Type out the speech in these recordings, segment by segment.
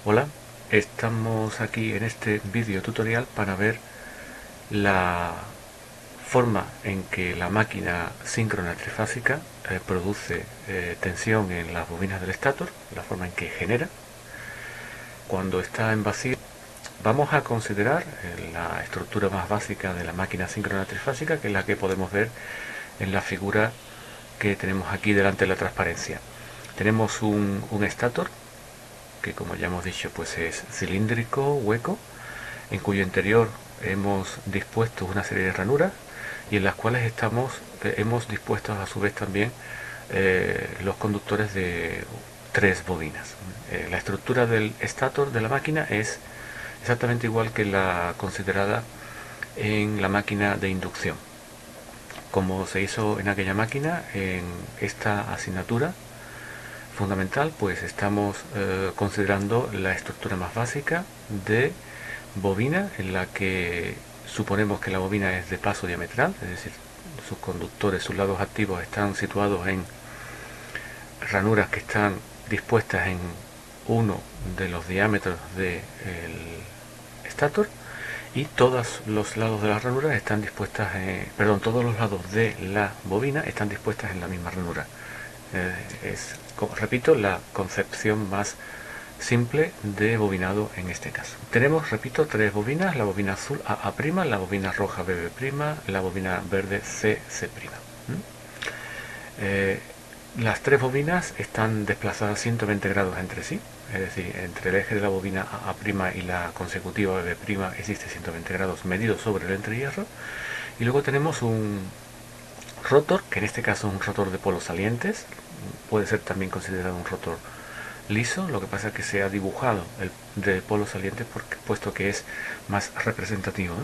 Hola, estamos aquí en este vídeo tutorial para ver la forma en que la máquina síncrona trifásica produce tensión en las bobinas del estator, la forma en que genera. Cuando está en vacío, vamos a considerar la estructura más básica de la máquina síncrona trifásica, que es la que podemos ver en la figura que tenemos aquí delante de la transparencia. Tenemos un estator que, como ya hemos dicho, pues es cilíndrico, hueco, en cuyo interior hemos dispuesto una serie de ranuras y en las cuales hemos dispuesto a su vez también los conductores de tres bobinas. La estructura del estator de la máquina es exactamente igual que la considerada en la máquina de inducción. Como se hizo en aquella máquina, en esta asignatura fundamental, pues estamos considerando la estructura más básica de bobina, en la que suponemos que la bobina es de paso diametral, es decir, sus conductores, sus lados activos están situados en ranuras que están dispuestas en uno de los diámetros del estator, y todos los lados de las ranuras están dispuestas todos los lados de la bobina están dispuestas en la misma ranura. Repito, la concepción más simple de bobinado en este caso. Tenemos, repito, tres bobinas: la bobina azul AA', la bobina roja BB', la bobina verde CC'. Las tres bobinas están desplazadas 120 grados entre sí, es decir, entre el eje de la bobina AA' y la consecutiva BB' existe 120 grados medidos sobre el entrehierro. Y luego tenemos un rotor, que en este caso es un rotor de polos salientes, puede ser también considerado un rotor liso, lo que pasa es que se ha dibujado el de polos salientes puesto que es más representativo.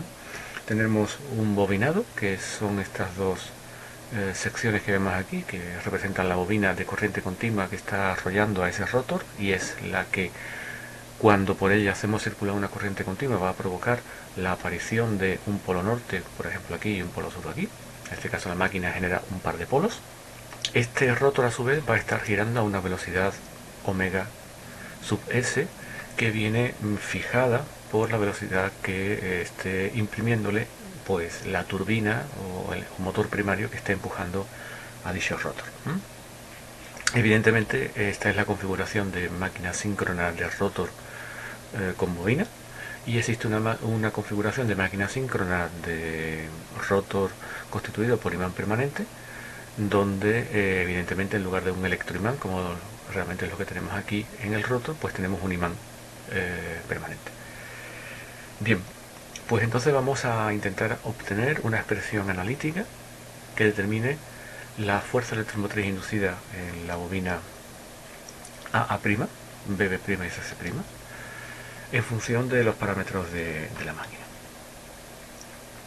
Tenemos un bobinado, que son estas dos secciones que vemos aquí, que representan la bobina de corriente continua que está arrollando a ese rotor, y es la que, cuando por ella hacemos circular una corriente continua, va a provocar la aparición de un polo norte, por ejemplo aquí, y un polo sur aquí. En este caso la máquina genera un par de polos. Este rotor a su vez va a estar girando a una velocidad omega sub s, que viene fijada por la velocidad que esté imprimiéndole pues la turbina o el motor primario que esté empujando a dicho rotor. Evidentemente esta es la configuración de máquina síncrona de rotor con bobina, y existe una configuración de máquina síncrona de rotor constituido por imán permanente, donde evidentemente en lugar de un electroimán, como realmente es lo que tenemos aquí en el rotor, pues tenemos un imán permanente. Bien, pues entonces vamos a intentar obtener una expresión analítica que determine la fuerza electromotriz inducida en la bobina AA', BB' y CC', en función de los parámetros de la máquina.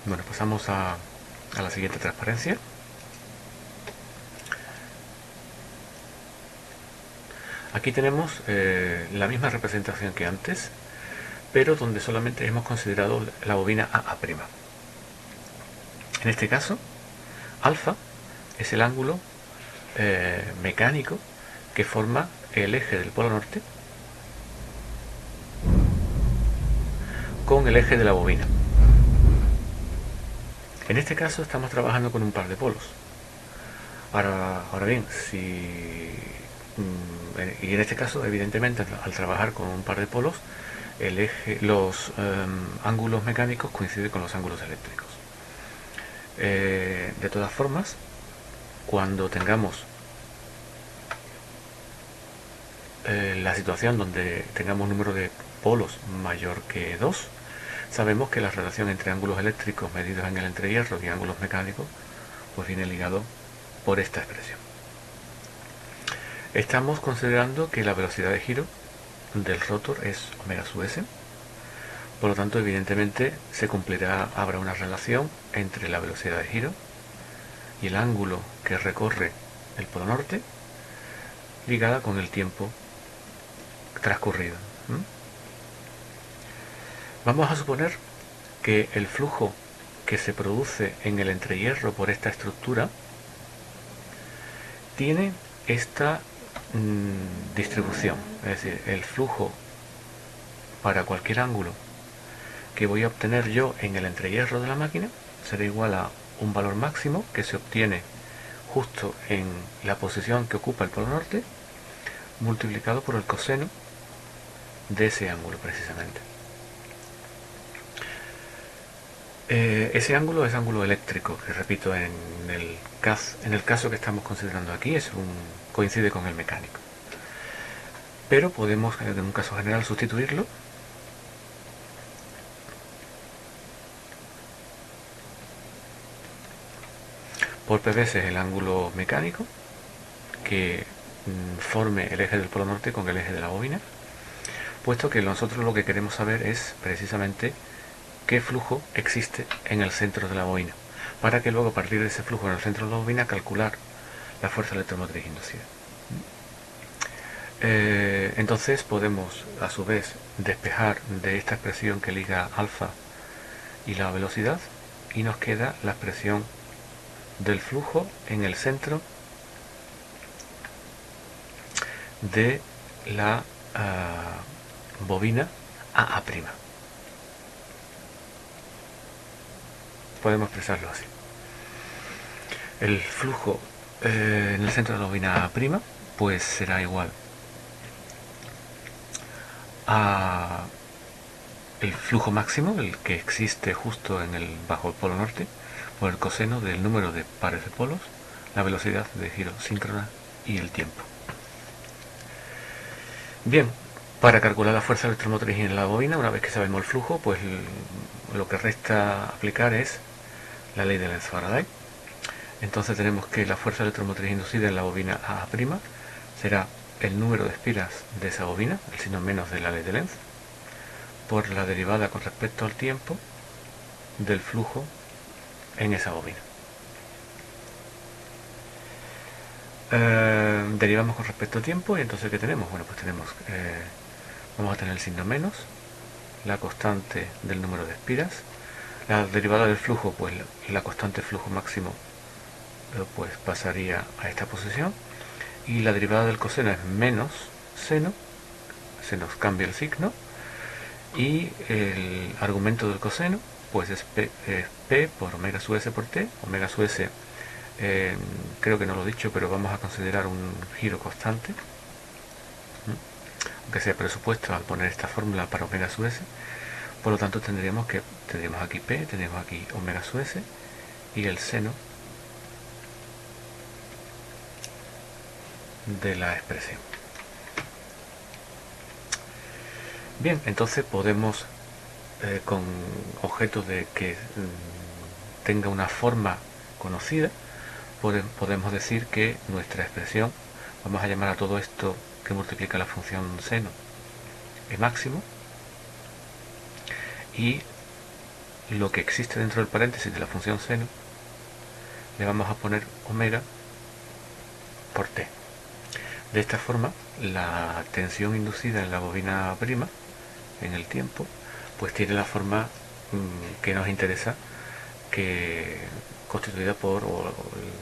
Bueno, pasamos a la siguiente transparencia. Aquí tenemos la misma representación que antes, pero donde solamente hemos considerado la bobina AA'. En este caso, alfa es el ángulo mecánico que forma el eje del polo norte con el eje de la bobina. En este caso estamos trabajando con un par de polos. Ahora bien, y en este caso, evidentemente, al trabajar con un par de polos, los ángulos mecánicos coinciden con los ángulos eléctricos. De todas formas, cuando tengamos la situación donde tengamos un número de polos mayor que 2, sabemos que la relación entre ángulos eléctricos medidos en el entrehierro y ángulos mecánicos pues viene ligado por esta expresión. Estamos considerando que la velocidad de giro del rotor es omega sub s, por lo tanto evidentemente habrá una relación entre la velocidad de giro y el ángulo que recorre el polo norte, ligada con el tiempo transcurrido. Vamos a suponer que el flujo que se produce en el entrehierro por esta estructura tiene esta distribución, es decir, el flujo para cualquier ángulo que voy a obtener yo en el entrehierro de la máquina será igual a un valor máximo que se obtiene justo en la posición que ocupa el polo norte, multiplicado por el coseno de ese ángulo precisamente. Ese ángulo es ángulo eléctrico, que repito, en el caso que estamos considerando aquí coincide con el mecánico. Pero podemos, en un caso general, sustituirlo por P veces el ángulo mecánico que forme el eje del polo norte con el eje de la bobina, puesto que nosotros lo que queremos saber es precisamente qué flujo existe en el centro de la bobina, para que luego a partir de ese flujo en el centro de la bobina calcular la fuerza electromotriz inducida. Entonces podemos a su vez despejar de esta expresión que liga alfa y la velocidad, y nos queda la expresión del flujo en el centro de la bobina AA'. Podemos expresarlo así. El flujo en el centro de la bobina AA' pues será igual a el flujo máximo, el que existe justo bajo el polo norte, por el coseno del número de pares de polos, la velocidad de giro síncrona y el tiempo. Bien, para calcular la fuerza electromotriz en la bobina, una vez que sabemos el flujo, pues lo que resta aplicar es la ley de Lenz-Faraday. Entonces tenemos que la fuerza electromotriz inducida en la bobina AA' será el número de espiras de esa bobina, el signo menos de la ley de Lenz, por la derivada con respecto al tiempo del flujo en esa bobina. Derivamos con respecto al tiempo y entonces ¿qué tenemos? Bueno, pues vamos a tener el signo menos, la constante del número de espiras, la derivada del flujo, pues la constante flujo máximo pues pasaría a esta posición, y la derivada del coseno es menos seno, se nos cambia el signo, y el argumento del coseno pues es P por omega sub S por T. Omega sub S creo que no lo he dicho, pero vamos a considerar un giro constante, aunque sea presupuesto al poner esta fórmula para omega sub S. Por lo tanto tendríamos aquí P, tendríamos aquí omega sub S y el seno de la expresión. Bien, entonces podemos, con objeto de que tenga una forma conocida, podemos decir que nuestra expresión, vamos a llamar a todo esto que multiplica la función seno E máximo, y lo que existe dentro del paréntesis de la función seno le vamos a poner omega por T. De esta forma, la tensión inducida en la bobina prima en el tiempo pues tiene la forma que nos interesa, que constituida por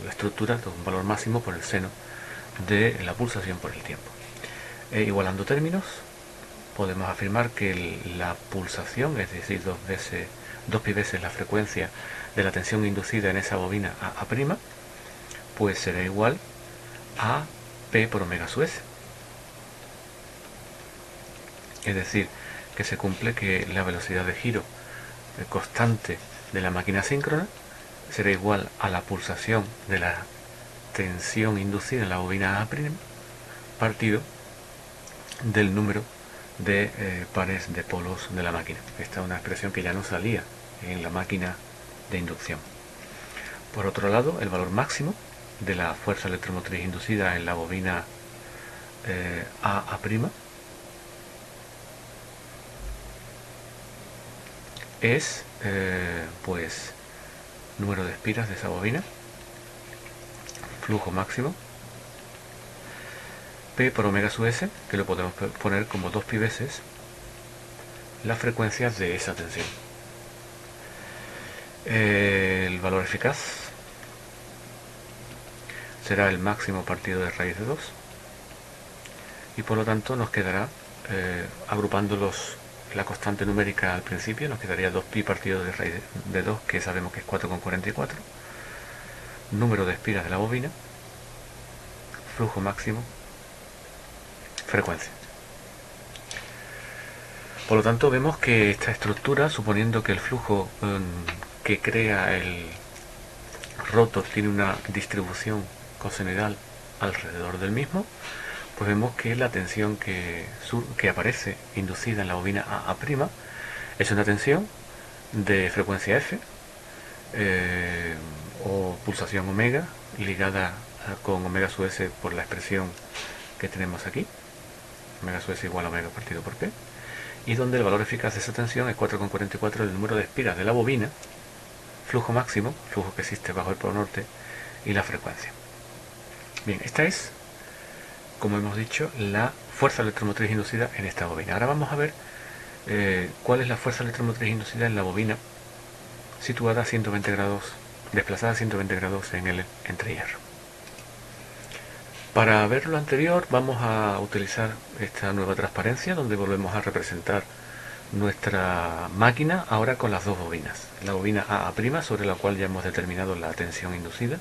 la estructura de un valor máximo por el seno de la pulsación por el tiempo. Igualando términos, podemos afirmar que la pulsación, es decir, dos pi veces la frecuencia de la tensión inducida en esa bobina AA', pues será igual a P por omega sub S. Es decir, que se cumple que la velocidad de giro constante de la máquina síncrona será igual a la pulsación de la tensión inducida en la bobina AA' partido del número de pares de polos de la máquina. Esta es una expresión que ya no salía en la máquina de inducción. Por otro lado, el valor máximo de la fuerza electromotriz inducida en la bobina AA' es pues número de espiras de esa bobina, flujo máximo, P por omega sub S, que lo podemos poner como 2 pi veces las frecuencias de esa tensión. El valor eficaz será el máximo partido de raíz de 2, y por lo tanto nos quedará, agrupando los la constante numérica al principio, nos quedaría 2pi partido de raíz de 2, que sabemos que es 4,44. Número de espiras de la bobina, flujo máximo, frecuencia. Por lo tanto, vemos que esta estructura, suponiendo que el flujo que crea el rotor tiene una distribución cosenoidal alrededor del mismo, pues vemos que la tensión que aparece inducida en la bobina AA' es una tensión de frecuencia F o pulsación omega ligada con omega sub s por la expresión que tenemos aquí, omega sub s igual a omega partido por P, y donde el valor eficaz de esa tensión es 4,44 del número de espiras de la bobina, flujo máximo, flujo que existe bajo el polo norte, y la frecuencia. Bien, esta es, como hemos dicho, la fuerza electromotriz inducida en esta bobina. Ahora vamos a ver cuál es la fuerza electromotriz inducida en la bobina situada a 120 grados, desplazada a 120 grados en el entrehierro. Para ver lo anterior vamos a utilizar esta nueva transparencia donde volvemos a representar nuestra máquina ahora con las dos bobinas. La bobina AA' sobre la cual ya hemos determinado la tensión inducida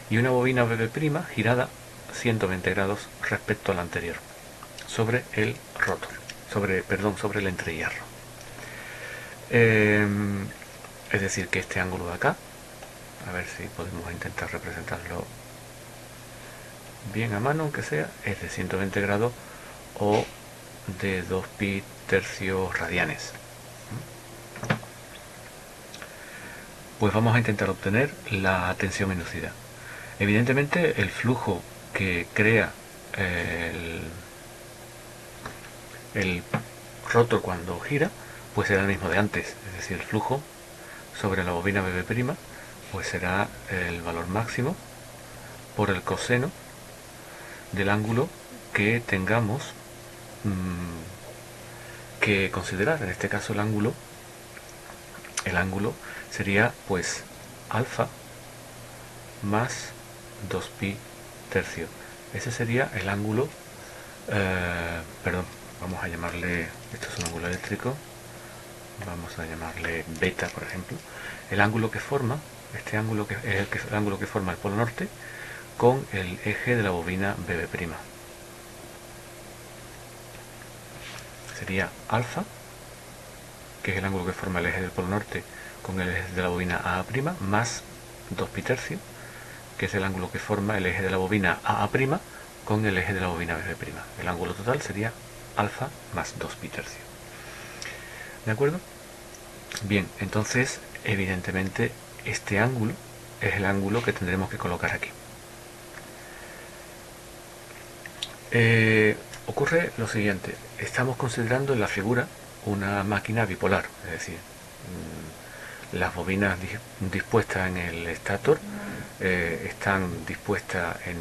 y una bobina BB' girada 120 grados respecto a la anterior sobre el rotor, sobre el entrehierro. Es decir que este ángulo de acá, a ver si podemos intentar representarlo bien a mano, aunque sea, es de 120 grados o de 2pi tercios radianes. Pues vamos a intentar obtener la tensión inducida. Evidentemente el flujo que crea el rotor cuando gira pues será el mismo de antes, es decir, el flujo sobre la bobina BB' pues será el valor máximo por el coseno del ángulo que tengamos que considerar. En este caso el ángulo sería pues alfa más 2pi tercio. Ese sería el ángulo, perdón, vamos a llamarle, esto es un ángulo eléctrico, vamos a llamarle beta, por ejemplo, el ángulo que forma, este ángulo que es el ángulo que forma el polo norte con el eje de la bobina BB'. Sería alfa, que es el ángulo que forma el eje del polo norte con el eje de la bobina AA', más 2pi tercio, que es el ángulo que forma el eje de la bobina AA' con el eje de la bobina BB'. El ángulo total sería alfa más 2pi tercio. ¿De acuerdo? Bien, entonces, evidentemente, este ángulo es el ángulo que tendremos que colocar aquí. Ocurre lo siguiente, estamos considerando en la figura una máquina bipolar, es decir, las bobinas dispuestas en el estator están dispuestas en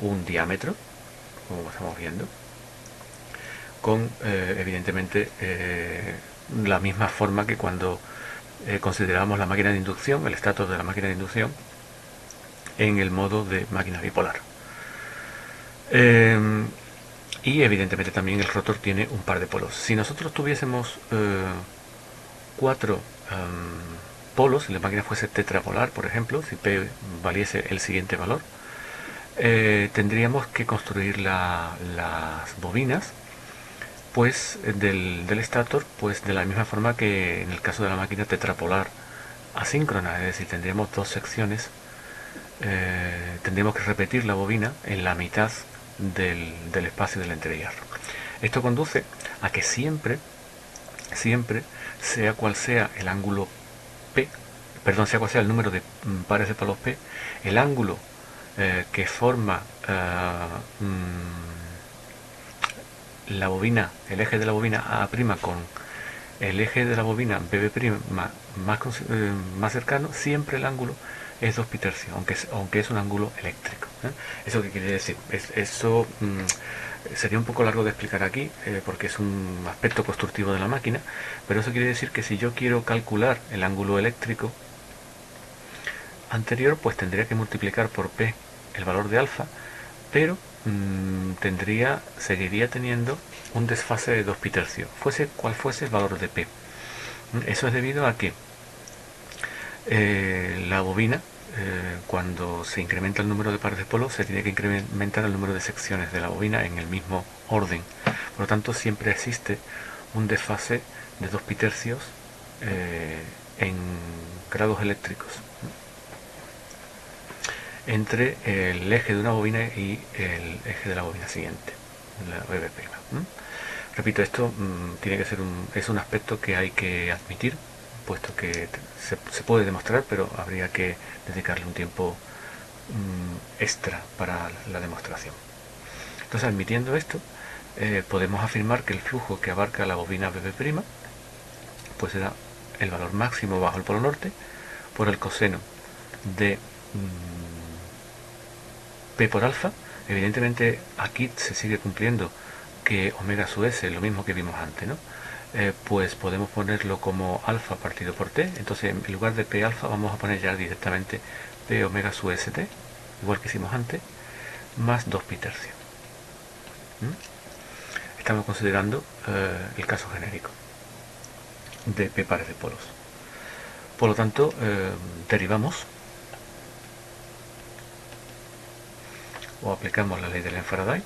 un diámetro, como estamos viendo, con evidentemente la misma forma que cuando consideramos la máquina de inducción, el estator de la máquina de inducción, en el modo de máquina bipolar. Y evidentemente también el rotor tiene un par de polos. Si nosotros tuviésemos 4 polos, si la máquina fuese tetrapolar, por ejemplo, si P valiese el siguiente valor, tendríamos que construir las bobinas pues del estator pues de la misma forma que en el caso de la máquina tetrapolar asíncrona, es decir, tendríamos dos secciones, tendríamos que repetir la bobina en la mitad del espacio del entrehierro. Esto conduce a que siempre, sea cual sea el ángulo P, perdón, sea cual sea el número de pares de palos P, el ángulo que forma la bobina, el eje de la bobina AA' con el eje de la bobina BB' más cercano, siempre el ángulo es 2pi tercio, aunque es un ángulo eléctrico. ¿Eso qué quiere decir? Eso sería un poco largo de explicar aquí, porque es un aspecto constructivo de la máquina, pero eso quiere decir que si yo quiero calcular el ángulo eléctrico anterior, pues tendría que multiplicar por P el valor de alfa, pero seguiría teniendo un desfase de 2 pi tercios, fuese cual fuese el valor de P. Eso es debido a que la bobina, cuando se incrementa el número de pares de polos, se tiene que incrementar el número de secciones de la bobina en el mismo orden. Por lo tanto, siempre existe un desfase de 2 pi tercios en grados eléctricos entre el eje de una bobina y el eje de la bobina siguiente, la BB'. Repito, esto tiene que ser es un aspecto que hay que admitir, puesto que se puede demostrar, pero habría que dedicarle un tiempo extra para la demostración. Entonces, admitiendo esto, podemos afirmar que el flujo que abarca la bobina BB' pues será el valor máximo bajo el polo norte por el coseno de P por alfa. Evidentemente aquí se sigue cumpliendo que omega sub s es lo mismo que vimos antes, ¿no? Pues podemos ponerlo como alfa partido por t. Entonces, en lugar de P alfa vamos a poner ya directamente P omega sub st, igual que hicimos antes, más 2 pi tercios. Estamos considerando el caso genérico de P pares de polos. Por lo tanto, derivamos o aplicamos la ley de Lenz-Faraday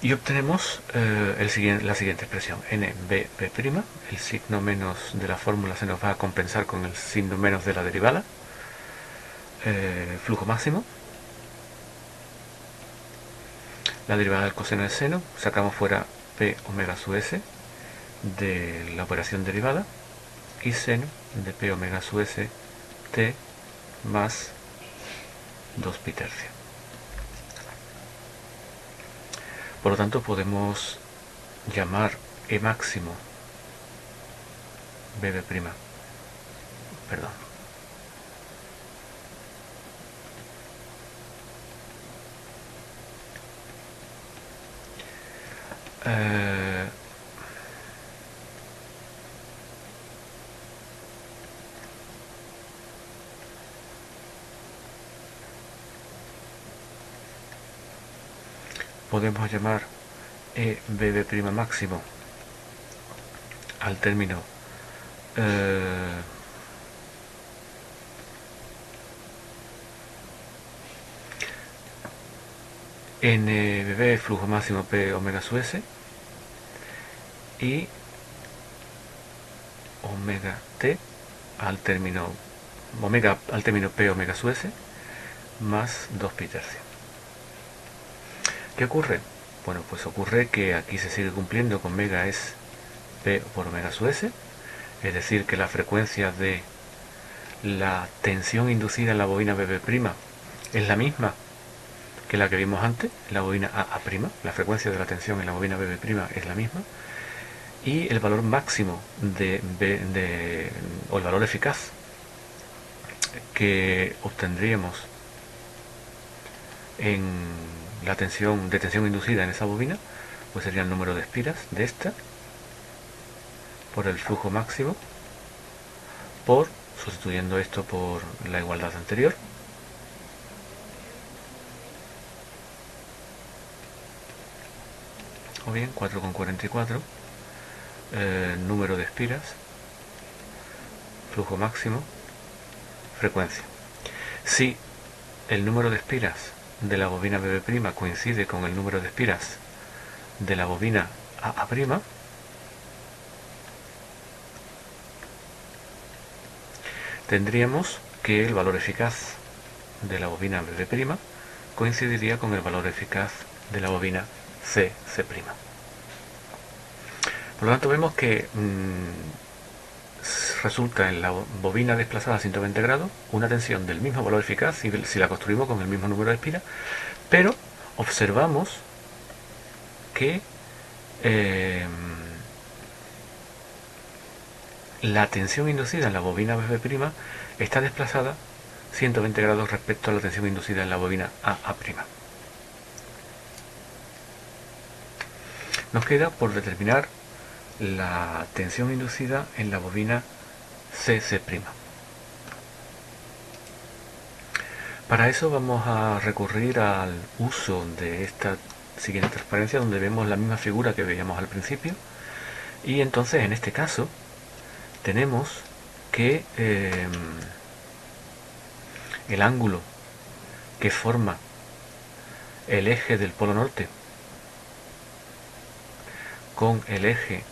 y obtenemos la siguiente expresión: nBp', el signo menos de la fórmula se nos va a compensar con el signo menos de la derivada, flujo máximo, la derivada del coseno del seno, sacamos fuera P omega sub s de la operación derivada y seno de P omega sub s t más 2 pi tercios. Por lo tanto, podemos llamar E máximo BB', perdón, podemos llamar EBB' máximo al término NBB flujo máximo P omega sub s y omega t al término P omega sub s más 2 pi tercios. ¿Qué ocurre? Bueno, pues ocurre que aquí se sigue cumpliendo con omega es P por omega sub s, es decir, que la frecuencia de la tensión inducida en la bobina BB' es la misma que la que vimos antes, en la bobina AA', la frecuencia de la tensión en la bobina BB' es la misma, y el valor máximo o el valor eficaz que obtendríamos en la tensión inducida en esa bobina, pues sería el número de espiras de esta por el flujo máximo por, sustituyendo esto por la igualdad anterior, o bien 4,44 número de espiras, flujo máximo, frecuencia. Si el número de espiras de la bobina BB' coincide con el número de espiras de la bobina AA', tendríamos que el valor eficaz de la bobina BB' coincidiría con el valor eficaz de la bobina CC'. Por lo tanto, vemos que resulta en la bobina desplazada a 120 grados una tensión del mismo valor eficaz si la construimos con el mismo número de espiras, pero observamos que la tensión inducida en la bobina BB' está desplazada 120 grados respecto a la tensión inducida en la bobina AA'. Nos queda por determinar la tensión inducida en la bobina CC'. Para eso vamos a recurrir al uso de esta siguiente transparencia, donde vemos la misma figura que veíamos al principio. Y entonces en este caso tenemos que el ángulo que forma el eje del polo norte con el eje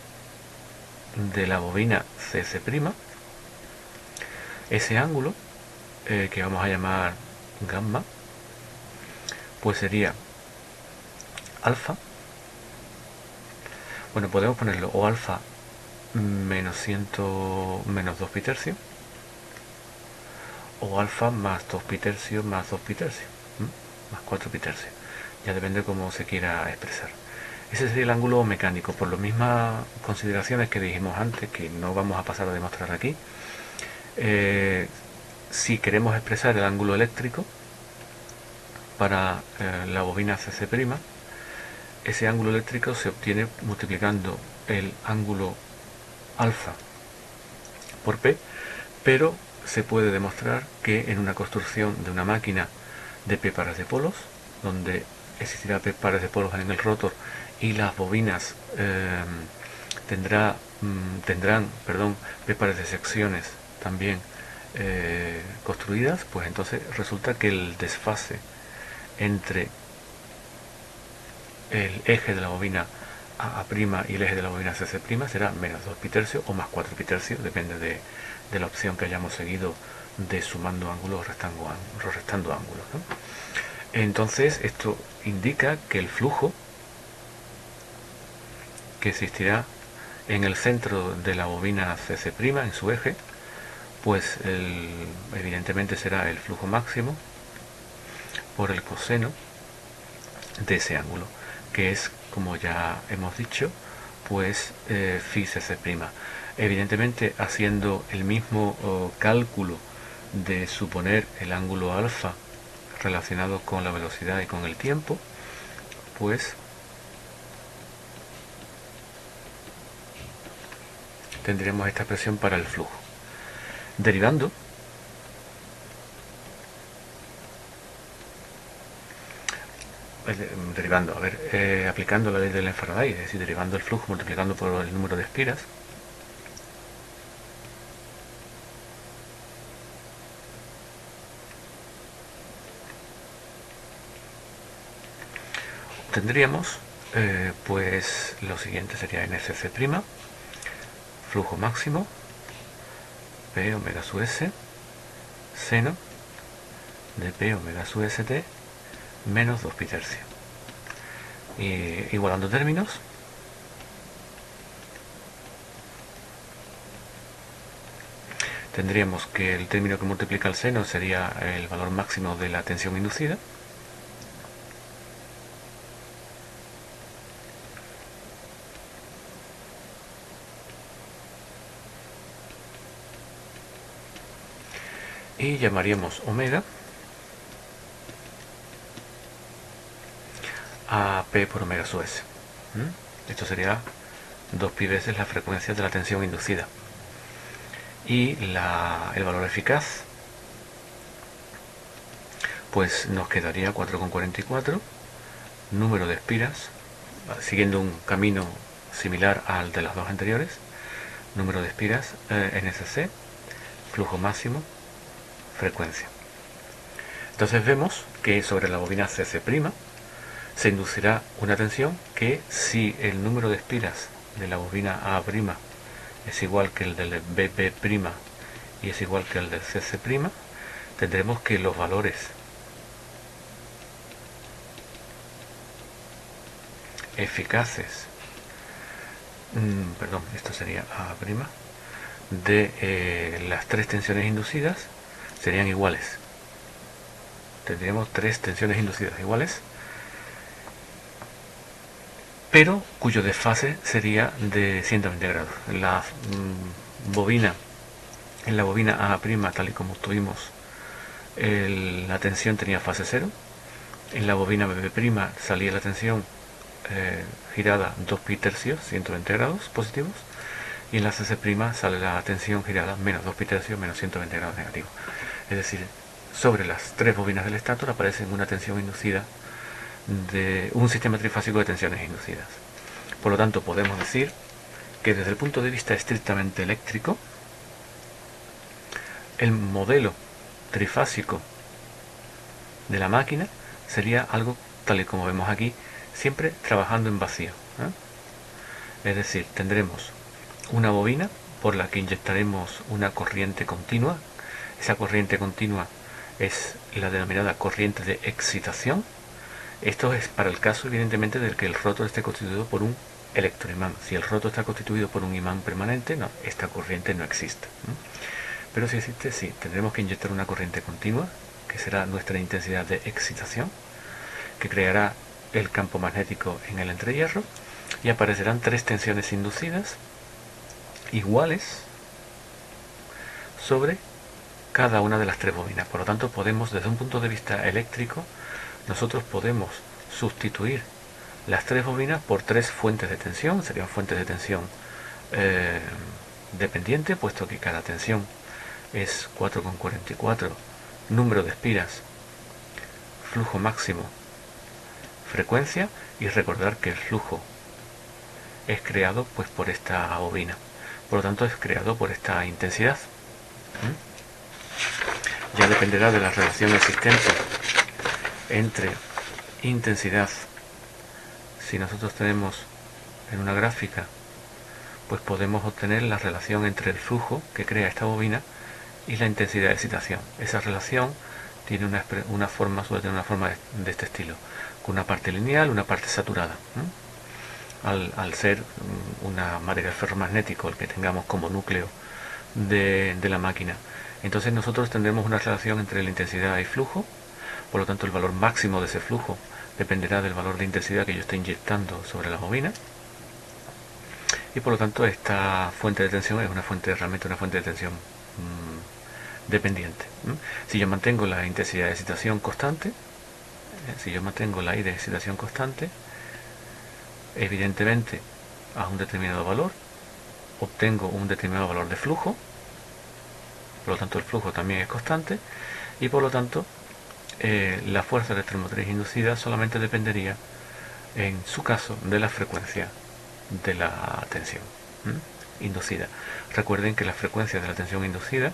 de la bobina CC', ese ángulo que vamos a llamar gamma, pues sería alfa. Bueno, podemos ponerlo o alfa menos 2 pi tercios, o alfa más 2 pi tercios más 2 pi tercios, más 4 pi tercios. Ya depende cómo se quiera expresar. Ese sería el ángulo mecánico, por las mismas consideraciones que dijimos antes, que no vamos a pasar a demostrar aquí. Si queremos expresar el ángulo eléctrico para la bobina CC', ese ángulo eléctrico se obtiene multiplicando el ángulo alfa por P, pero se puede demostrar que en una construcción de una máquina de P pares de polos, donde existirá P pares de polos en el rotor y las bobinas tendrán P pares de secciones también construidas, pues entonces resulta que el desfase entre el eje de la bobina AA' y el eje de la bobina CC' será menos 2 pi tercios o más 4 pi tercios, depende de la opción que hayamos seguido de sumando ángulos o restando ángulos, ¿no? Entonces esto indica que el flujo que existirá en el centro de la bobina CC', en su eje, pues evidentemente será el flujo máximo por el coseno de ese ángulo, que es, como ya hemos dicho, pues phi CC'. Evidentemente, haciendo el mismo cálculo de suponer el ángulo alfa relacionado con la velocidad y con el tiempo, pues tendremos esta expresión para el flujo. Derivando, aplicando la ley de Lenz-Faraday, es decir, derivando el flujo multiplicando por el número de espiras, tendríamos pues lo siguiente sería NCC', flujo máximo, P omega sub S, seno de P omega sub ST menos 2 pi tercios. Y igualando términos, tendríamos que el término que multiplica el seno sería el valor máximo de la tensión inducida, y llamaríamos omega a P por omega sub S. Esto sería 2 pi veces la frecuencia de la tensión inducida. Y el valor eficaz, pues nos quedaría 4,44, número de espiras, siguiendo un camino similar al de las dos anteriores, número de espiras, NSC, flujo máximo, frecuencia. Entonces vemos que sobre la bobina CC' se inducirá una tensión que, si el número de espiras de la bobina A' es igual que el del BP' y es igual que el del CC', tendremos que los valores eficaces, esto sería A' de las tres tensiones inducidas serían iguales. Tendríamos tres tensiones inducidas iguales, pero cuyo desfase sería de 120 grados. En la bobina A', tal y como tuvimos, la tensión tenía fase 0. En la bobina BP' salía la tensión girada 2 pi tercios, 120 grados positivos, y en la CC' sale la tensión girada menos 2 pi tercios, menos 120 grados negativos. Es decir, sobre las 3 bobinas del estátor aparecen una tensión inducida de un sistema trifásico de tensiones inducidas. Por lo tanto, podemos decir que desde el punto de vista estrictamente eléctrico, el modelo trifásico de la máquina sería algo tal y como vemos aquí, siempre trabajando en vacío, ¿eh? Es decir, tendremos una bobina por la que inyectaremos una corriente continua. Esa corriente continua es la denominada corriente de excitación. Esto es para el caso, evidentemente, del que el rotor esté constituido por un electroimán. Si el rotor está constituido por un imán permanente, no, esta corriente no existe. Pero si existe, sí, tendremos que inyectar una corriente continua, que será nuestra intensidad de excitación, que creará el campo magnético en el entrehierro, y aparecerán 3 tensiones inducidas iguales sobre cada una de las 3 bobinas. Por lo tanto, podemos, desde un punto de vista eléctrico, nosotros podemos sustituir las 3 bobinas por 3 fuentes de tensión. Serían fuentes de tensión dependiente, puesto que cada tensión es 4,44 número de espiras, flujo máximo, frecuencia, y recordar que el flujo es creado pues por esta bobina, por lo tanto es creado por esta intensidad. Ya dependerá de la relación existente entre intensidad. Si nosotros tenemos en una gráfica, pues podemos obtener la relación entre el flujo que crea esta bobina y la intensidad de excitación. Esa relación tiene una forma, suele tener una forma de este estilo, con una parte lineal, una parte saturada. Al ser una material ferromagnético el que tengamos como núcleo de la máquina, entonces nosotros tendremos una relación entre la intensidad y flujo. Por lo tanto, el valor máximo de ese flujo dependerá del valor de intensidad que yo esté inyectando sobre la bobina, y por lo tanto esta fuente de tensión es realmente una fuente de tensión dependiente. Si yo mantengo la intensidad de excitación constante, si yo mantengo la I de excitación constante, evidentemente a un determinado valor obtengo un determinado valor de flujo, por lo tanto el flujo también es constante, y por lo tanto la fuerza electromotriz inducida solamente dependería, en su caso, de la frecuencia de la tensión inducida. Recuerden que la frecuencia de la tensión inducida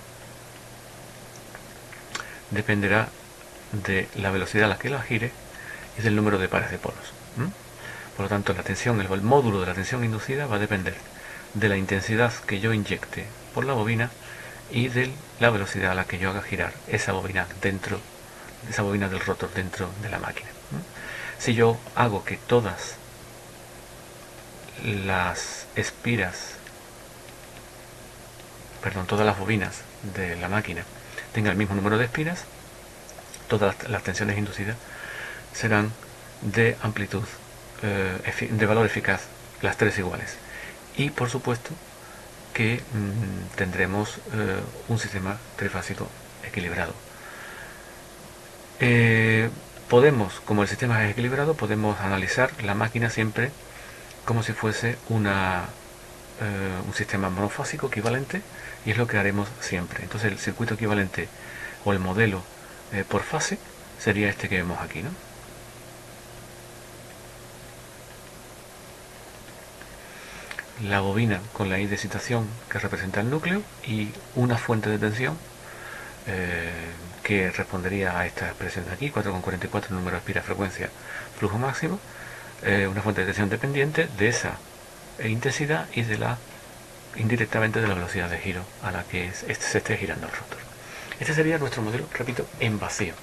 dependerá de la velocidad a la que la gire y del número de pares de polos. Por lo tanto, la tensión, el módulo de la tensión inducida va a depender de la intensidad que yo inyecte por la bobina y de la velocidad a la que yo haga girar esa bobina del rotor dentro de la máquina. Si yo hago que todas las todas las bobinas de la máquina tengan el mismo número de espiras, todas las tensiones inducidas serán de amplitud, de valor eficaz, las 3 iguales. Y por supuesto que tendremos un sistema trifásico equilibrado. Como el sistema es equilibrado, podemos analizar la máquina siempre como si fuese un sistema monofásico equivalente, y es lo que haremos siempre. Entonces el circuito equivalente o el modelo por fase sería este que vemos aquí, ¿no? La bobina con la I de excitación que representa el núcleo y una fuente de tensión que respondería a esta expresión de aquí, 4,44 número de espiras, frecuencia, flujo máximo, una fuente de tensión dependiente de esa intensidad y indirectamente de la velocidad de giro a la que se esté girando el rotor. Este sería nuestro modelo, repito, en vacío.